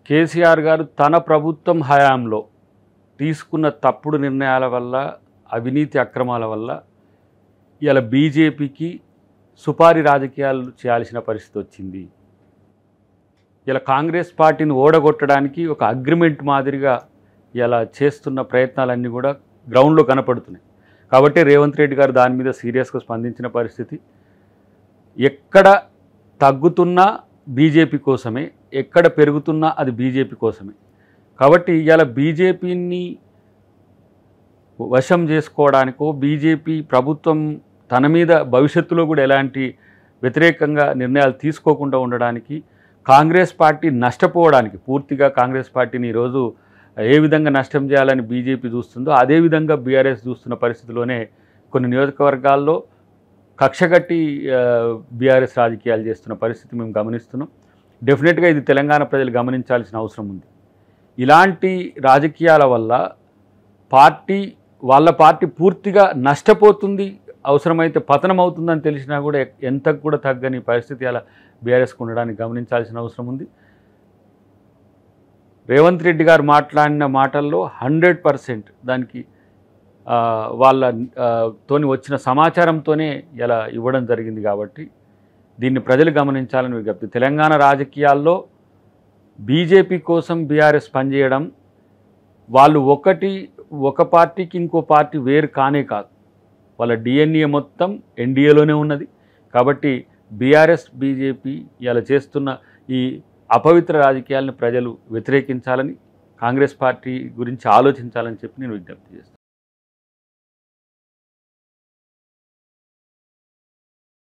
కేసీఆర్ గారు తన ప్రభుత్వం హయాంలో తీసుకున్న తప్పుడు నిర్ణయాల వల్ల, అవినీతి అక్రమాల వల్ల ఇలా బీజేపీకి సుపారీ రాజకీయాలు చేయాల్సిన పరిస్థితి వచ్చింది. ఇలా కాంగ్రెస్ పార్టీని ఓడగొట్టడానికి ఒక అగ్రిమెంట్ మాదిరిగా ఇలా చేస్తున్న ప్రయత్నాలన్నీ కూడా గ్రౌండ్లో కనపడుతున్నాయి. కాబట్టి రేవంత్ రెడ్డి గారు దాని మీద సీరియస్గా స్పందించిన పరిస్థితి. ఎక్కడ తగ్గుతున్నా బీజేపీ కోసమే, ఎక్కడ పెరుగుతున్నా అది బీజేపీ కోసమే. కాబట్టి ఇలా బీజేపీని వశం చేసుకోవడానికో, బీజేపీ ప్రభుత్వం తన మీద భవిష్యత్తులో కూడా ఎలాంటి వ్యతిరేకంగా నిర్ణయాలు తీసుకోకుండా ఉండడానికి, కాంగ్రెస్ పార్టీ నష్టపోవడానికి, పూర్తిగా కాంగ్రెస్ పార్టీని ఈరోజు ఏ విధంగా నష్టం చేయాలని బీజేపీ చూస్తుందో అదేవిధంగా బీఆర్ఎస్ చూస్తున్న పరిస్థితిలోనే కొన్ని నియోజకవర్గాల్లో కక్షగట్టి బీఆర్ఎస్ రాజకీయాలు చేస్తున్న పరిస్థితి మేము గమనిస్తున్నాం. డెఫినెట్గా ఇది తెలంగాణ ప్రజలు గమనించాల్సిన అవసరం ఉంది. ఇలాంటి రాజకీయాల వల్ల వాళ్ళ పార్టీ పూర్తిగా నష్టపోతుంది, అవసరమైతే పతనం అవుతుందని తెలిసినా కూడా ఎంతకు కూడా తగ్గని పరిస్థితి అలా బీఆర్ఎస్కు ఉండడానికి గమనించాల్సిన అవసరం ఉంది. రేవంత్ రెడ్డి గారు మాట్లాడిన మాటల్లో 100% దానికి వాళ్ళతోని వచ్చిన సమాచారంతోనే ఇలా ఇవ్వడం జరిగింది. కాబట్టి దీన్ని ప్రజలు గమనించాలని విజ్ఞప్తి. తెలంగాణ రాజకీయాల్లో బీజేపీ కోసం బీఆర్ఎస్ పనిచేయడం, వాళ్ళు ఒక పార్టీకి ఇంకో పార్టీ వేరు కానే కాదు. వాళ్ళ డిఎన్ఏ మొత్తం ఎన్డీఏలోనే ఉన్నది. కాబట్టి బీఆర్ఎస్ బీజేపీ ఇలా చేస్తున్న ఈ అపవిత్ర రాజకీయాలను ప్రజలు వ్యతిరేకించాలని, కాంగ్రెస్ పార్టీ గురించి ఆలోచించాలని చెప్పి నేను విజ్ఞప్తి చేస్తాను.